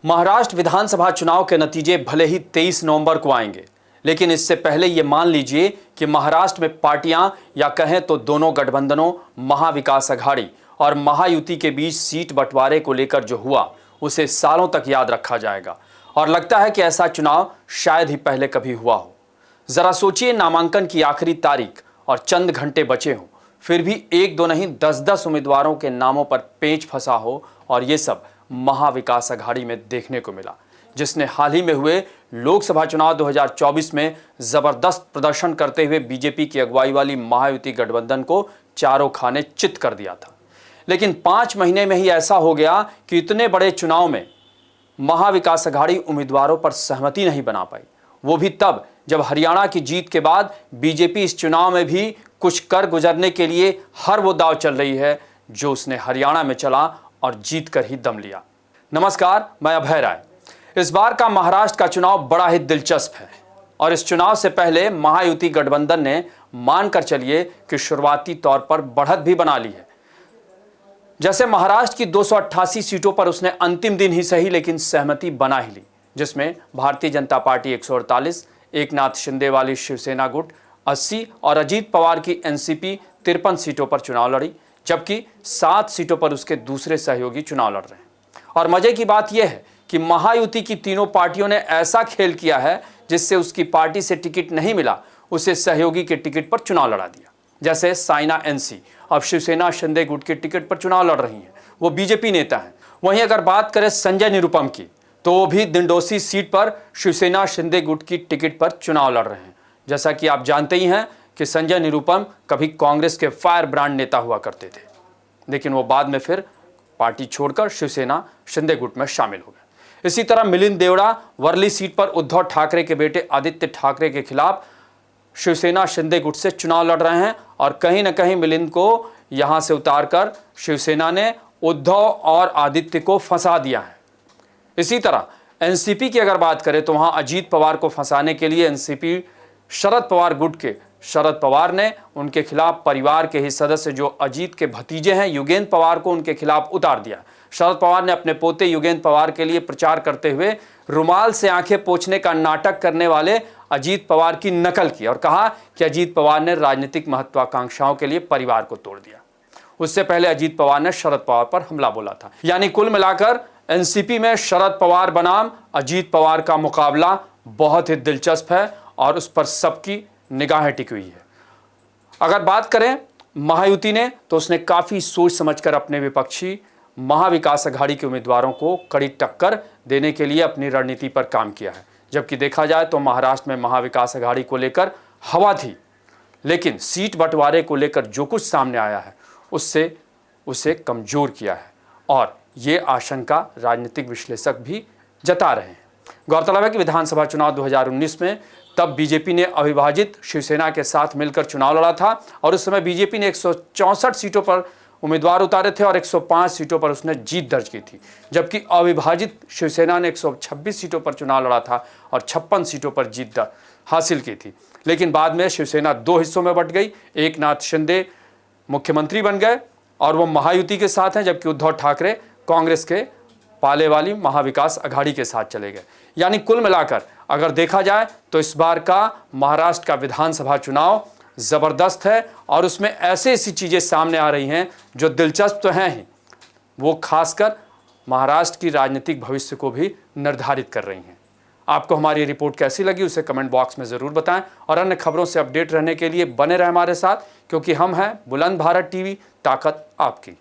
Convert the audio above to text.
महाराष्ट्र विधानसभा चुनाव के नतीजे भले ही 23 नवंबर को आएंगे, लेकिन इससे पहले ये मान लीजिए कि महाराष्ट्र में पार्टियां या कहें तो दोनों गठबंधनों महाविकास अघाड़ी और महायुति के बीच सीट बंटवारे को लेकर जो हुआ उसे सालों तक याद रखा जाएगा। और लगता है कि ऐसा चुनाव शायद ही पहले कभी हुआ हो। जरा सोचिए, नामांकन की आखिरी तारीख और चंद घंटे बचे हों, फिर भी एक दो नहीं 10-10 उम्मीदवारों के नामों पर पेंच फंसा हो, और ये सब महाविकास अघाड़ी में देखने को मिला, जिसने हाल ही में हुए लोकसभा चुनाव 2024 में जबरदस्त प्रदर्शन करते हुए बीजेपी की अगुवाई वाली महायुति गठबंधन को चारों खाने चित कर दिया था। लेकिन 5 महीने में ही ऐसा हो गया कि इतने बड़े चुनाव में महाविकास अघाड़ी उम्मीदवारों पर सहमति नहीं बना पाई, वो भी तब जब हरियाणा की जीत के बाद बीजेपी इस चुनाव में भी कुछ कर गुजरने के लिए हर वो दांव चल रही है जो उसने हरियाणा में चला और जीत कर ही दम लिया। नमस्कार, मैं अभय राय। इस बार का महाराष्ट्र का चुनाव बड़ा ही दिलचस्प है और इस चुनाव से पहले महायुति गठबंधन ने मानकर चलिए कि शुरुआती तौर पर बढ़त भी बना ली है। जैसे महाराष्ट्र की 288 सीटों पर उसने अंतिम दिन ही सही लेकिन सहमति बना ही ली, जिसमें भारतीय जनता पार्टी 148, एकनाथ शिंदे वाली शिवसेना गुट 80 और अजीत पवार की एनसीपी 53 सीटों पर चुनाव लड़ी, जबकि 7 सीटों पर उसके दूसरे सहयोगी चुनाव लड़ रहे हैं। और मजे की बात यह है कि महायुति की तीनों पार्टियों ने ऐसा खेल किया है जिससे उसकी पार्टी से टिकट नहीं मिला उसे सहयोगी के टिकट पर चुनाव लड़ा दिया। जैसे साइना एनसी अब शिवसेना शिंदे गुट के टिकट पर चुनाव लड़ रही हैं, वो बीजेपी नेता हैं। वहीं अगर बात करें संजय निरुपम की, तो वो भी दिंडोसी सीट पर शिवसेना शिंदे गुट की टिकट पर चुनाव लड़ रहे हैं। जैसा कि आप जानते ही हैं कि संजय निरुपम कभी कांग्रेस के फायर ब्रांड नेता हुआ करते थे, लेकिन वो बाद में फिर पार्टी छोड़कर शिवसेना शिंदे गुट में शामिल हो गए। इसी तरह मिलिंद देवड़ा वर्ली सीट पर उद्धव ठाकरे के बेटे आदित्य ठाकरे के खिलाफ शिवसेना शिंदे गुट से चुनाव लड़ रहे हैं, और कहीं ना कहीं मिलिंद को यहां से उतारकर शिवसेना ने उद्धव और आदित्य को फंसा दिया है। इसी तरह एनसीपी की अगर बात करें तो वहां अजीत पवार को फंसाने के लिए एनसीपी शरद पवार गुट के शरद पवार ने उनके खिलाफ परिवार के ही सदस्य जो अजीत के भतीजे हैं युगेंद्र पवार को उनके खिलाफ उतार दिया। शरद पवार ने अपने पोते युगेंद्र पवार के लिए प्रचार करते हुए रुमाल से आंखें पोंछने का नाटक करने वाले अजीत पवार की नकल की और कहा कि अजीत पवार ने राजनीतिक महत्वाकांक्षाओं के लिए परिवार को तोड़ दिया। उससे पहले अजीत पवार ने शरद पवार पर हमला बोला था। यानी कुल मिलाकर एनसीपी में शरद पवार बनाम अजीत पवार का मुकाबला बहुत ही दिलचस्प है और उस पर सबकी निगाहें टिकी हुई है। अगर बात करें महायुति ने, तो उसने काफी सोच समझकर अपने विपक्षी महाविकास अघाड़ी के उम्मीदवारों को कड़ी टक्कर देने के लिए अपनी रणनीति पर काम किया है। जबकि देखा जाए तो महाराष्ट्र में महाविकास अघाड़ी को लेकर हवा थी, लेकिन सीट बंटवारे को लेकर जो कुछ सामने आया है उससे उसे कमजोर किया है, और ये आशंका राजनीतिक विश्लेषक भी जता रहे हैं। गौरतलब है कि विधानसभा चुनाव 2019 में तब बीजेपी ने अविभाजित शिवसेना के साथ मिलकर चुनाव लड़ा था, और उस समय बीजेपी ने 164 सीटों पर उम्मीदवार उतारे थे और 105 सीटों पर उसने जीत दर्ज की थी, जबकि अविभाजित शिवसेना ने 126 सीटों पर चुनाव लड़ा था और 56 सीटों पर जीत हासिल की थी। लेकिन बाद में शिवसेना 2 हिस्सों में बंट गई। एकनाथ शिंदे मुख्यमंत्री बन गए और वो महायुति के साथ हैं, जबकि उद्धव ठाकरे कांग्रेस के पाले वाली महाविकास अघाड़ी के साथ चले गए। यानी कुल मिलाकर अगर देखा जाए तो इस बार का महाराष्ट्र का विधानसभा चुनाव जबरदस्त है और उसमें ऐसी चीजें सामने आ रही हैं जो दिलचस्प तो हैं ही, वो खासकर महाराष्ट्र की राजनीतिक भविष्य को भी निर्धारित कर रही हैं। आपको हमारी रिपोर्ट कैसी लगी उसे कमेंट बॉक्स में जरूर बताएं, और अन्य खबरों से अपडेट रहने के लिए बने रहें हमारे साथ, क्योंकि हम हैं बुलंद भारत टीवी, ताकत आपकी।